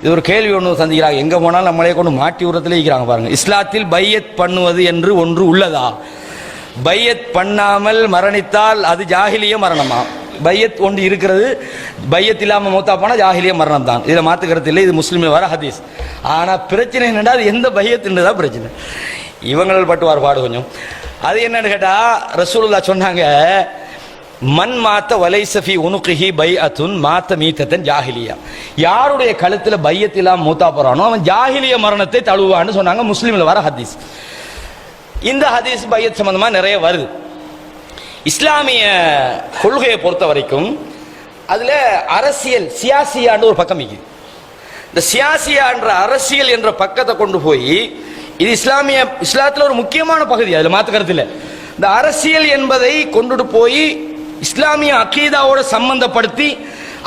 இது ஒரு கேள்வி ஒன்று சந்திக்கிறாங்க. எங்கே போனாலும் நம்மளே கொண்டு மாட்டி உரத்தில் இருக்கிறாங்க பாருங்கள். இஸ்லாத்தில் பையத் பண்ணுவது என்று ஒன்று உள்ளதா? பையத் பண்ணாமல் மரணித்தால் அது ஜாஹிலிய மரணமா? பையத் ஒன்று இருக்கிறது. பையத் இல்லாமல் மூத்தா போனால் ஜாஹிலிய மரணம் தான். இதில் மாற்றுக்கிறது இல்லை. இது முஸ்லீமில் வர ஹதீஸ். ஆனால் பிரச்சனை என்னென்னா அது எந்த பையத்துன்னு தான் பிரச்சனை. இவங்கள் பட்டுவார் பாடு கொஞ்சம். அது என்னன்னு கேட்டால் ரசூலுல்லாஹ் சொன்னாங்க, மண் மாத்த வலைசஃபி உனுகிஹி பைஅத்துன் மாத்த மீத்தத்தன் ஜாஹிலியா. யாருடைய கழுத்துல பையத்திலாம் மூத்தா போறானோ அவன் ஜாஹிலிய மரணத்தை தழுவான்னு சொன்னாங்க. முஸ்லீம்ல வர ஹதீஸ். இந்த ஹதீஸ் பையத் சம்பந்தமா நிறைய வருது. இஸ்லாமிய கொள்கையை பொறுத்த வரைக்கும் அதுல அரசியல் சியாசியான்னு ஒரு பக்கம் இருக்குது. இந்த சியாசியா என்ற அரசியல் என்ற பக்கத்தை கொண்டு போய் இது இஸ்லாத்துல ஒரு முக்கியமான பகுதி, அதுல மாற்று கருத்து இல்லை. இந்த அரசியல் என்பதை கொண்டுட்டு போய் இஸ்லாமிய அகீதாவோட சம்பந்தப்படுத்தி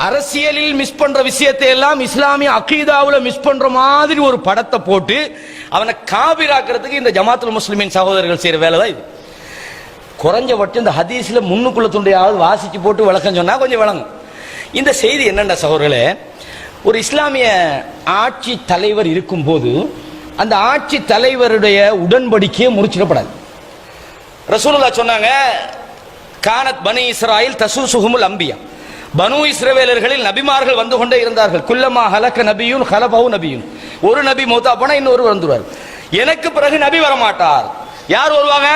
அரசியலில் மிஸ் பண்ற விஷயத்தை எல்லாம் இஸ்லாமிய அகீதாவுல மிஸ் பண்ற மாதிரி ஒரு படத்தை போட்டு அவனை காபிராக்கிறதுக்கு இந்த ஜமாத்துல் முஸ்லிமின் சகோதரர்கள் செய்யற வேலை தான் இது. குறைஞ்சபட்சம் இந்த ஹதீஸ்ல முன்னுக்குள்ள துண்டையாவது வாசிச்சு போட்டு விளக்கம் சொன்னா கொஞ்சம் விளங்கும். இந்த செய்தி என்னென்ன சகோதரர்களே, ஒரு இஸ்லாமிய ஆட்சி தலைவர் இருக்கும் போது அந்த ஆட்சி தலைவருடைய உடன்படிக்கையை முறிச்சிடப்படாது. ரசூலுல்லாஹ் சொன்னாங்க, கானத் பனி இஸ்ராயில் தசூசுஹுமுல் அம்பியா. பனு இஸ்ரவேலர்களில் நபிமார்கள் வந்து கொண்டே இருந்தார்கள். குல்லமா ஹலக நபியுன் ஹலபஹு நபியுன். ஒரு நபி மௌத்தா போனா இன்னொரு வந்துருவார். எனக்கு பிறகு நபி வரமாட்டார். யார் வருவாங்க?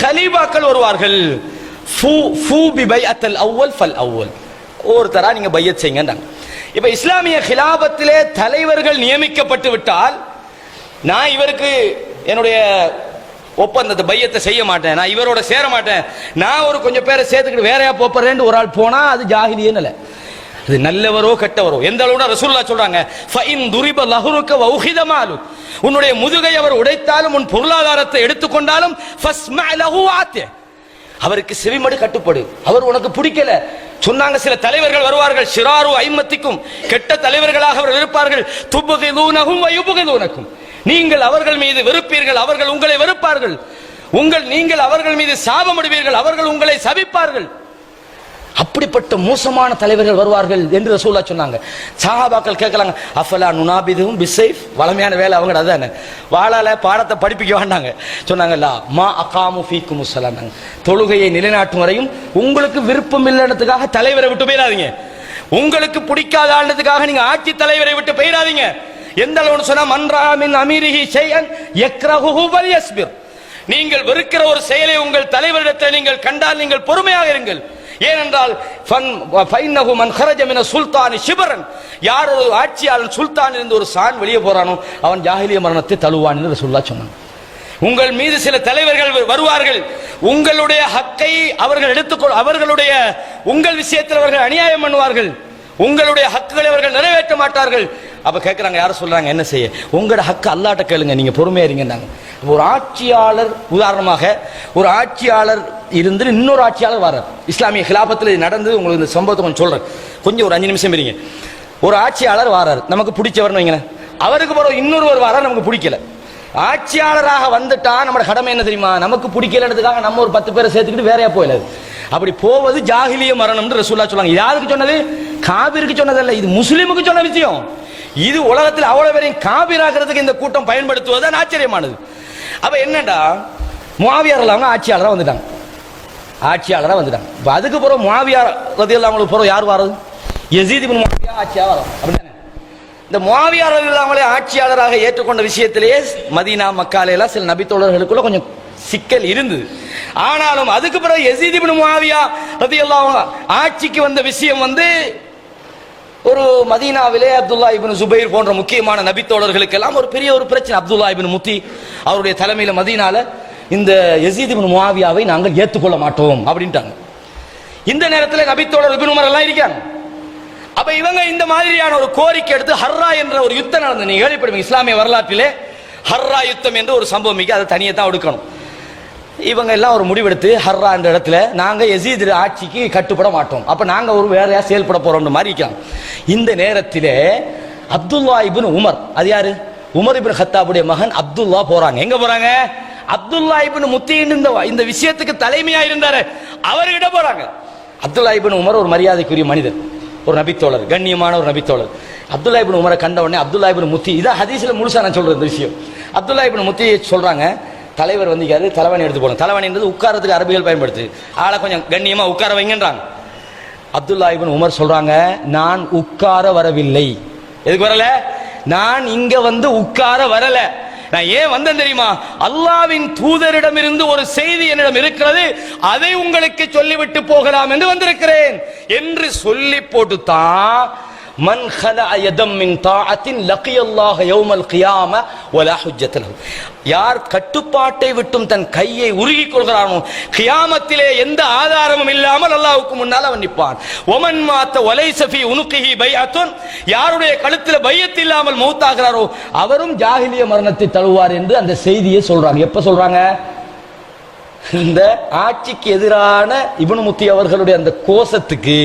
ஹலீபாக்கள் வருவார்கள். ஃபூ பி பைஅத்தல் அவ்வல் ஃபல் அவ்வல். ஒருத்தரா நீங்க பையத் செய்யுங்கன்றாங்க. இப்ப இஸ்லாமிய கிலாபத்திலே தலைவர்கள் நியமிக்கப்பட்டு விட்டால் நான் இவருக்கு என்னுடைய ஒப்பந்தத்தை பையத்தை செய்ய மாட்டேன், நான் இவரோட சேர மாட்டேன், நான் ஒரு கொஞ்சம் பேரை சேர்த்துக்கிட்டு வேறையா போறேன்னு ஒரு ஆள் போனா அது ஜாஹிலியன்னு இல்லை. அது நல்லவரோ கெட்டவரோ எந்த அளவுனா ரசூலுல்லாஹ் சொல்றாங்க, ஃபஇன் துரிப லஹுருக வஉஹித மாலு. உன்னுடைய முதுகை அவர் உடைத்தாலும் உன் பொருளாதாரத்தை எடுத்துக்கொண்டாலும் ஃபஸ்மஅ லஹு ஆத்தி. அவருக்கு செவிமடு கட்டுப்படு. அவர் உனக்கு பிடிக்கல சொன்னாங்க. சில தலைவர்கள் வருவார்கள், ஷிராரு ஐம்மத்திக்கும், கெட்ட தலைவர்களாக அவர்கள் இருப்பார்கள். துப்கிதூனஹும் வயுப்கிதூனக்கும். நீங்கள் அவர்கள் மீது வெறுப்பீர்கள், அவர்கள் உங்களை வெறுப்பார்கள். நீங்கள் அவர்கள் மீது சாபமிடுவீர்கள், அவர்கள் உங்களை சபிப்பார்கள். அப்படிப்பட்ட மோசமான தலைவர்கள் வருவார்கள் என்று ரசூலுல்லாஹ் சொன்னாங்க. சஹாபாக்கள் கேட்கலாங்க, அஃபலா நுனாபிதுஹும் பிஸ்ஸைஃப். வளமையான வேலை அவங்க அதானே, வாளால பாடத்தை படிப்பிக்க வேண்டாங்க. சொன்னாங்க, லா மா அகாமு ஃபீக்குமுஸ் ஸலாம். தொழுகையை நிலைநாட்டும் வரையும் உங்களுக்கு விருப்பம் இல்லைன்றதுக்காக தலைவரை விட்டு போயிடாதீங்க. உங்களுக்கு பிடிக்காத ஆளுன்றதுக்காக நீங்க ஆட்சி தலைவரை விட்டு போயிடாதீங்க. எந்த அளவுன்னு சொன்னா, மன்ரா மின் அமீரிஹி ஷைஅன் யக்ரஹுஹு வல்யஸ்பிர். நீங்கள் வெறுக்கிற ஒரு செயலை உங்கள் தலைவரிடத்தில் நீங்கள் கண்டால் நீங்கள் பொறுமையாக இருங்கள். ஏனென்றால் ஃபைன்னஹு மன் ஹரஜ மின சுல்தானி ஷிபரன். யார் ஒரு ஆட்சியாளன் சுல்தான் இருந்து ஒரு சான் வெளியே போறானோ அவன் ஜாஹிலிய மரணத்தை தழுவான் என்று ரசூலுல்லாஹ் சொன்னாங்க. உங்கள் மீது சில தலைவர்கள் வருவார்கள், உங்களுடைய ஹக்கை அவர்கள் எடுத்துக்கொள், அவர்களுடைய உங்கள் விஷயத்தில் அவர்கள் அநியாயம் பண்ணுவார்கள், உங்களுடைய ஹக்குகளை அவர்கள் நிறைவேற்ற மாட்டார்கள். அப்ப கேட்கிறாங்க, யாரும் சொல்றாங்க என்ன செய்ய? உங்களோட ஹக்கு அல்லாட்ட கேளுங்க, நீங்க பொறுமையா இருங்கன்னாங்க. ஒரு ஆட்சியாளர், உதாரணமாக ஒரு ஆட்சியாளர் இருந்து இன்னொரு ஆட்சியாளர் வர்றார். இஸ்லாமிய கிலாபத்தில் நடந்தது. உங்களுக்கு இந்த சம்பவத்தை கொஞ்சம் சொல்றேன், கொஞ்சம் ஒரு 5 நிமிஷம் இருங்க. ஒரு ஆட்சியாளர் வர்றார், நமக்கு பிடிச்சவர் வைங்களேன். அவருக்கு பிறகு இன்னொருவர் வர்றார், நமக்கு பிடிக்கல. ஆட்சியாளராக வந்துட்டா நம்ம கடமை என்ன தெரியுமா? நமக்கு பிடிக்கலன்றதுக்காக நம்ம ஒரு 10 பேரை சேர்த்துக்கிட்டு வேறையா போயிடாது. அப்படி போவது ஜாஹிலிய மரணம் என்று ரசூலுல்லாஹ் சொல்றாங்க. யாருக்கு சொன்னது? காபிருக்கு சொன்னதல்ல, இது முஸ்லிமுக்கு சொன்ன விஷயம். இது உலகத்தில் அவ்வளவு பேரையும் காபிராக்கிறதுக்கு இந்த கூட்டம் பயன்படுத்துவதுதான் ஆச்சரியமானது. அப்ப என்னடா, முஆவியார் அவங்க ஆட்சியாளராக வந்துட்டாங்க. இப்ப அதுக்கு பிறகு முஆவியா ரலியல்லாஹு அன்ஹு பிறகு யார் வர்றது? யஸீத் இப்னு முஆவியா ஆட்சியா வரும். அப்படிதானே? இந்த முஆவியா ரலியல்லாஹு அன்ஹு ஆட்சியாளராக ஏற்றுக்கொண்ட விஷயத்திலேயே மதீனா மக்கால எல்லாம் சில நபி தோழர்களுக்குள்ள கொஞ்சம் சிக்கல் இருந்தது. ஆனாலும் அதுக்கு பிறகு யஸீத் இப்னு முஆவியா ரலியல்லாஹு அன்ஹு ஆட்சிக்கு வந்த விஷயம் ஒரு மதீனாவிலே அப்துல்லா இப்னு ஜுபைர் போன்ற முக்கியமான நபி தோழர்களுக்கு எல்லாம் ஒரு பெரிய ஒரு பிரச்சனை. அப்துல்லா இப்னு முத்தி அவருடைய தலைமையில மதீனால இந்த யஸீத் இப்னு முஆவியாவை நாங்கள் ஏற்றுக்கொள்ள மாட்டோம் அப்படின்ட்டாங்க. இந்த நேரத்தில் நபி தோழர் இப்னு உமர் எல்லாம் இருக்காங்க. அப்ப இவங்க இந்த மாதிரியான ஒரு கோரிக்கை எடுத்து ஹர்ரா என்ற ஒரு யுத்தம் நடந்தது. நீங்க கேள்விப்படுவீங்க, இஸ்லாமிய வரலாற்றிலே ஹர்ரா யுத்தம் என்று ஒரு சம்பவம் மிக, அதை தனியே தான் எடுக்கணும். இவங்க எல்லாம் ஒரு முடிவெடுத்து ஹர்ரா என்ற இடத்துல நாங்க யஸீத் ஆட்சிக்கு கட்டுப்பட மாட்டோம், அப்ப நாங்க ஒரு வேறையா செயல்பட போறோம் மாதிரி இருக்காங்க. இந்த நேரத்திலே அப்துல்லா இப்னு உமர், அது யாரு? உமர் இப்னு கத்தாபுடைய மகன் அப்துல்லா போறாங்க. எங்க போறாங்க? அப்துல்லா இப்னு முத்தியின் இந்த விஷயத்துக்கு தலைமையா இருந்தாரு, அவர்கிட்ட போறாங்க. அப்துல்லா இப்னு உமர் ஒரு மரியாதைக்குரிய மனிதர், ஒரு நபித்தோழர், கண்ணியமான ஒரு நபித்தோழர். அப்துல்லா இப்னு உமரை கண்ட உடனே அப்துல்லா இப்னு முத்தி, இதான் ஹதீஸ்ல முழுசா நான் சொல்ற இந்த விஷயம். அப்துல்லா இப்னு முத்தி சொல்றாங்க, தலைவர் வந்திக்காரு, தலைவணி எடுத்து போகணும். தலைவணின்றது உட்காரத்துக்கு அரபிகள் பயன்படுத்து, ஆளை கொஞ்சம் கண்ணியமா உட்கார வைங்கன்றாங்க. அப்துல்லா இப்னு உமர் சொல்றாங்க, நான் உட்கார வரவில்லை. எதுக்கு வரல? நான் இங்க வந்து உட்கார வரல. நான் ஏன் வந்தேன் தெரியுமா? அல்லாஹ்வின் தூதரிடமிருந்து ஒரு செய்தி என்னிடம் இருக்கிறது, அதை உங்களுக்கு சொல்லிவிட்டு போகலாம் என்று வந்திருக்கிறேன் என்று சொல்லி போட்டுத்தான் மன் خلع يدا من طاعة لقي الله يوم القيامة ولا حجة له. யார் கட்டுப்பாட்டை விட்டும் தன் கையை உருகிக் கொள்கிறானோ கியாமத்திலே எந்த ஆதாரமும் இல்லாமல் அல்லாஹ்வுக்கு முன்னால் அவன் நிற்பான். ஒமன் மாத்த வலைஸ ஃபீ உனுகிஹி பைஅத்துன், யாருடைய கழுத்தில் பையத் இல்லாமல் மௌத்தாகிறாரோ அவரும் ஜாஹிலிய மரணத்தை தழுவார் என்று அந்த செய்தியை சொல்றாங்க. எப்ப சொல்றாங்க? இந்த ஆட்சிக்கு எதிரான இப்னு முத்தி அவர்களுடைய அந்த கோஷத்துக்கு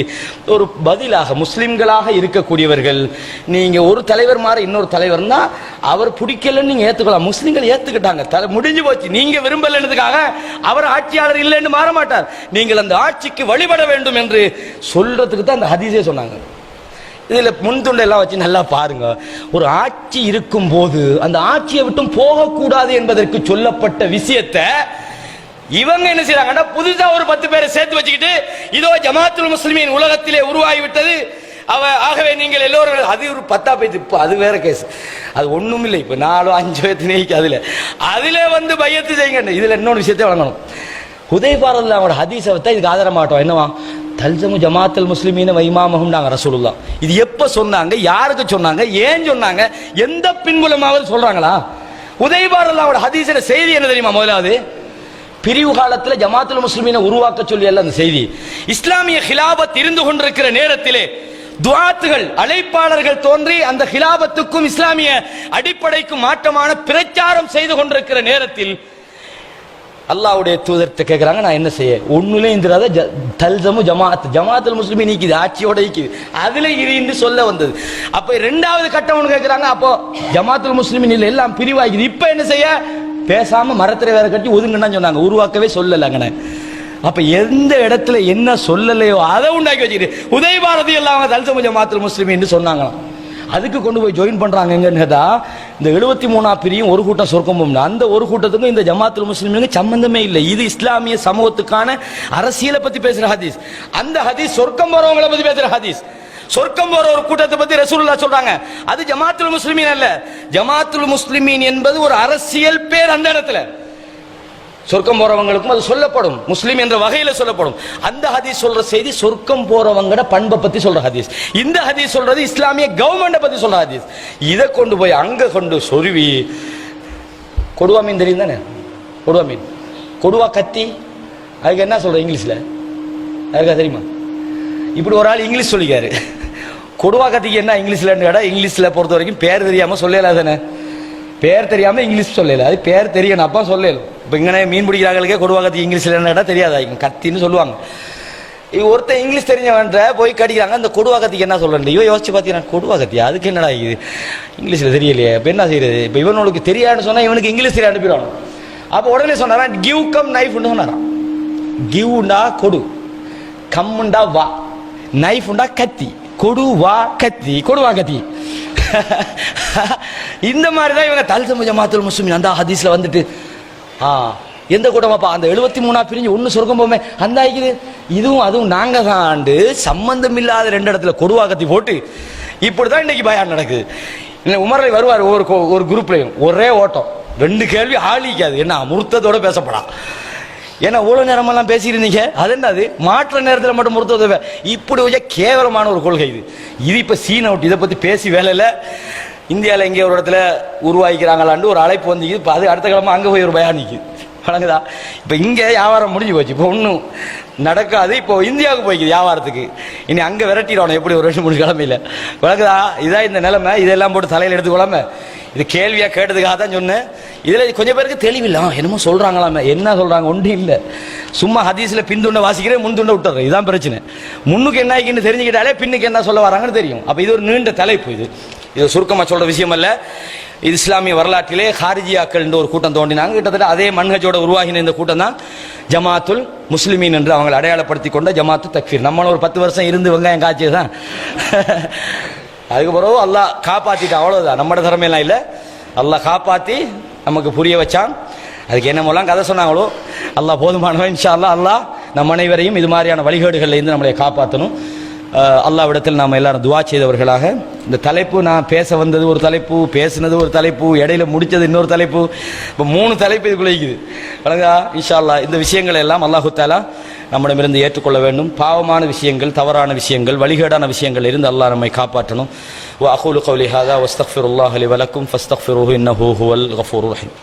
ஒரு பதிலாக முஸ்லிம்களாக இருக்கக்கூடியவர்கள், நீங்க ஒரு தலைவர் மாற இன்னொரு தலைவர்னா அவர் பிடிக்கலன்னு நீங்க ஏத்துக்கலாம். முஸ்லிம்கள் ஏத்துக்கிட்டாங்க, முடிஞ்சு போச்சு. நீங்க விரும்பலன்றதுக்காக அவர் ஆட்சியாளர் இல்லைன்னு மாற மாட்டார். நீங்கள் அந்த ஆட்சிக்கு வழிபட வேண்டும் என்று சொல்றதுக்கு தான் அந்த ஹதீஸே சொன்னாங்க. இதுல முன்துண்டை எல்லாம் வச்சு நல்லா பாருங்க. ஒரு ஆட்சி இருக்கும் போது அந்த ஆட்சியை விட்டும் போகக்கூடாது என்பதற்கு சொல்லப்பட்ட விஷயத்தை இவங்க என்ன செய்யறாங்கன்னா, புதுசா ஒரு 10 பேரை சேர்த்து வச்சுக்கிட்டு இதோ ஜமாத்துல் முஸ்லிமீன் உலகத்திலே உருவாகிவிட்டது, ஆகவே நீங்கள் எல்லோரும், அது ஒரு 10 பேச்சு. இப்போ அது வேற கேஸ், அது ஒண்ணும் இல்லை. இப்போ 4-5 பேத்து அதுல வந்து பையத்து செய்யுங்க. இதுல இன்னொரு விஷயத்தை வழங்கணும். ஹுதைஃபா ரலியல்லாஹு அன்ஹு ஹதீஸை வச்சா இதுக்கு ஆதரமாட்டோம். என்னவா? தல்சமு ஜமாத்துல் முஸ்லிமீன வைமாமஹும்னாங்க ரசூலுல்லாஹ். இது எப்ப சொன்னாங்க? யாருக்கு சொன்னாங்க? ஏன் சொன்னாங்க? எந்த பின்புலமாவது சொல்றாங்களா? ஹுதைஃபா ரலியல்லாஹு அன்ஹு ஹதீஸில செய்தி என்ன தெரியுமா? முதலாவது, பிரிவு காலத்தில் ஜமாத்துல் முஸ்லிமீனை உருவாக்க சொல்லி அல்ல அந்த செய்தி. இஸ்லாமிய ஹிலாபத் இருந்து கொண்டிருக்கிற நேரத்திலே துஆத்துகள், அழைப்பாளர்கள் தோன்றி அந்த ஹிலாபத்துக்கும் இஸ்லாமிய அடிப்படைக்கும் மாற்றமான பிரச்சாரம் செய்து கொண்டிருக்கிற நேரத்தில் அல்லாஹ்வுடைய தூதர்கிட்ட கேட்கிறாங்க, நான் என்ன செய்ய? ஒண்ணுலே இந்திராத தல்சமு ஜமாத்துல் முஸ்லிமீன் நீக்குது, ஆட்சியோட நீக்குது, அதுல இது சொல்ல வந்தது. அப்ப இரண்டாவது கட்டம் ஒன்று கேட்கிறாங்க, அப்போ ஜமாத்துல் முஸ்லிமீன் இல்ல, எல்லாம் பிரிவாகிது, இப்ப என்ன செய்ய? பேசாம மரத்திரை வேற கட்டி ஒதுங்கன்னு சொன்னாங்க, உருவாக்கவே சொல்லலங்கண்ணே. அப்ப எந்த இடத்துல என்ன சொல்லலையோ அதை உண்டாக்கி வச்சுக்கிட்டு ஹுதைஃபா ரலியல்லாஹு அன்ஹு தல்சமு ஜமாத்துல் முஸ்லிமீன் சொன்னாங்களாம். அதுக்கு கொண்டு போய் ஜாயின் பண்றாங்க. எங்கன்னு கேட்டா, இந்த 73 பிரியும் ஒரு கூட்டம் சொர்க்கம் போகும், அந்த ஒரு கூட்டத்துக்கும் இந்த ஜமாத்துல் முஸ்லிமீனுக்கு சம்பந்தமே இல்லை. இது இஸ்லாமிய சமூகத்துக்கான அரசியலை பத்தி பேசுற ஹதீஸ். அந்த ஹதீஸ் சொர்க்கம் போறவங்களை பத்தி பேசுற ஹதீஸ். சொர்க்கம் போற ஒரு கூட்டத்தை பத்தி ரசூலுல்லாஹ் சொல்றாங்க. அது ஜமாத்துல் முஸ்லிமீன் அல்ல. ஜமாத்துல் முஸ்லிமீன் என்பது ஒரு அரசியல் பேர். அந்த இடத்துல சொர்க்கம் போறவங்களுக்கும் அது சொல்லப்படும், முஸ்லிம் என்ற வகையில சொல்லப்படும். அந்த ஹதீஸ் சொல்ற செய்தி சொர்க்கம் போறவங்கட பண்பை பத்தி சொல்ற ஹதீஸ். இந்த ஹதீஸ் சொல்றது இஸ்லாமிய கவர்மெண்ட பத்தி சொல்ற ஹதீஸ். இதை கொண்டு போய் அங்க கொண்டு சொருவி, கொடுவா மீன் தெரியும் தானே? கொடுவா மீன், கொடுவா கத்தி, அதுக்கு என்ன சொல்ற இங்கிலீஷ்ல? அதுக்கு தெரியுமா? இப்படி ஒரு ஆள் இங்கிலீஷ் சொல்லிக்காரு. கொடுவா கத்திக்கு என்ன இங்கிலீஷ்ல கேட்டா, இங்கிலீஷ்ல பொறுத்த வரைக்கும் பேர் தெரியாம சொல்லல தானே? பேர் தெரியாம இங்கிலீஷ் சொல்லல, அது பேர் தெரியணும் அப்பா சொல்லல. இப்போ இங்கே மீன் பிடிக்கிறாங்களுக்கே கொடுவா கத்தி இங்கிலீஷ்ல என்ன கேட்டா தெரியாதா? கத்தின்னு சொல்லுவாங்க. ஒருத்தர் இங்கிலீஷ் தெரிஞ்சவன்ற போய் கடிக்கிறாங்க, அந்த கொடுவா கத்திக்கு என்ன சொல்றேன்? இவன் யோசிச்சு பார்த்தீங்கன்னா, கொடுவா கத்தியா, அதுக்கு என்னடா இது இங்கிலீஷ்ல தெரியலையே, இப்போ என்ன செய்யறது? இப்போ இவனுக்கு தெரியாதுன்னு சொன்னா இவனுக்கு இங்கிலீஷ் தெரிய அனுப்பிடுவாங்க. அப்போ உடனே சொன்னாரா, கிவ் கம் நைஃப்னு சொன்னாராம். கிவ்ண்டா கொடு, கம்முண்டா வா, நைஃப் உண்டா கத்தி, கொடுவா கத்தி, கொடுவா கத்தி. இந்த மாதிரிதான் இவங்க தல்சமு ஜமாத்துல் முஸ்லிமீன் அந்த ஹதீஸ்ல வந்துட்டு, எந்த கூட்டமாப்பா? அந்த 73 பிரிஞ்சு ஒன்னு சொர்க்கம் போமே அந்த ஆகிக்குது. இதுவும் அதுவும் நாங்க தான் சம்பந்தம் இல்லாத 2 இடத்துல கொடுவா கத்தி போட்டு இப்படிதான் இன்னைக்கு பயான் நடக்குது. உமரை வருவார் ஒரு குரூப்லயும், ஒரே ஓட்டம், 2 கேள்வி ஆளிக்காது. என்ன முர்த்தத்தோட பேசப்படா? ஏன்னா இவ்வளவு நேரமெல்லாம் பேசியிருந்தீங்க, அது என்னது மாற்ற நேரத்தில் மட்டும் முறுத்தது. இப்படி கொஞ்சம் கேவலமான ஒரு கொள்கை இது. இது இப்ப சீன் அவுட், இதை பத்தி பேசி வேலை இல்லை. இந்தியாவில் எங்கே ஒரு இடத்துல உருவாக்கிக்கிறாங்களான்னு ஒரு அழைப்பு வந்து, இப்போ அது அடுத்த கிழமை அங்கே போய் ஒரு பயான் நிற்குது, வழங்குதா? இப்போ இங்கே வியாபாரம் முடிஞ்சு போச்சு, இப்போ ஒன்றும் நடக்காது. இப்போ இந்தியாவுக்கு போய்க்குது வியாபாரத்துக்கு, இனி அங்கே விரட்டிடணும் எப்படி ஒரு 2-3 கிழமையில், வழங்குதா? இதான் இந்த நிலைமை. இதெல்லாம் போட்டு தலையில் எடுத்துக்கொள்ளாம இது கேள்வியாக கேட்டதுக்காக தான் சொன்னேன். இதில் கொஞ்சம் பேருக்கு தெளிவில்லை, என்னமோ சொல்கிறாங்களாமே. என்ன சொல்கிறாங்க? ஒன்றும் இல்லை, சும்மா ஹதீஸில் பின்துண்டை வாசிக்கிறேன், முன்துண்டை விட்டுறேன். இதுதான் பிரச்சனை. முன்னுக்கு என்ன ஆகின்னு தெரிஞ்சுக்கிட்டாலே பின்னுக்கு என்ன சொல்ல வராங்கன்னு தெரியும். அப்போ இது ஒரு நீண்ட தலைப்பு. இது சுருக்கமாக சொல்கிற விஷயம் அல்ல. இது இஸ்லாமிய வரலாற்றிலே ஹாரிஜியாக்கள் என்ற ஒரு கூட்டம் தோன்றினாங்க. கிட்டத்தட்ட அதே மன்ஹஜோட உருவாகின இந்த கூட்டம் தான் ஜமாத்துல் முஸ்லிமீன் என்று அவங்களை அடையாளப்படுத்தி கொண்ட ஜமாத்து தக்ஃபீர். நம்மளும் ஒரு 10 வருஷம் இருந்து வெங்காயம் காய்ச்சது தான். அதுக்கு பிறகு அல்லாஹ் காப்பாற்றிட்டு, அவ்வளோதான். நம்மட திறமையெல்லாம் இல்லை, அல்லாஹ் காப்பாற்றி நமக்கு புரிய வச்சான். அதுக்கு என்னமோலாம் கதை சொன்னாங்களோ அல்லாஹ் போதுமானவன். இன்ஷா அல்லாஹ் அல்லாஹ் நம் அனைவரையும் இது மாதிரியான வழிகேடுகளிலிருந்து நம்மளை காப்பாற்றணும். அல்லாஹ்விடத்தில் நாம் எல்லாரும் துவா செய்தவர்களாக. இந்த தலைப்பு நான் பேச வந்தது ஒரு தலைப்பு, பேசுனது ஒரு தலைப்பு, இடையில முடித்தது இன்னொரு தலைப்பு, இப்போ 3 தலைப்பு இதுக்குள்ள இருக்குது. வழங்கா இன்ஷா அல்லாஹ் இந்த விஷயங்களை எல்லாம் அல்லாஹு தஆலா நம்மிடமிருந்து ஏற்றுக்கொள்ள வேண்டும். பாவமான விஷயங்கள், தவறான விஷயங்கள், வழிகேடான விஷயங்கள் இருந்து அல்லாஹ் நம்மை காப்பாற்றணும். வ அகூலு கௌலி ஹாதா வஸ்தக்ஃபிருல்லாஹ லி வலக்கும் ஃபஸ்தக்ஃபிருஹு இன்னஹு ஹுவல் கஃபூருர் ரஹீம்.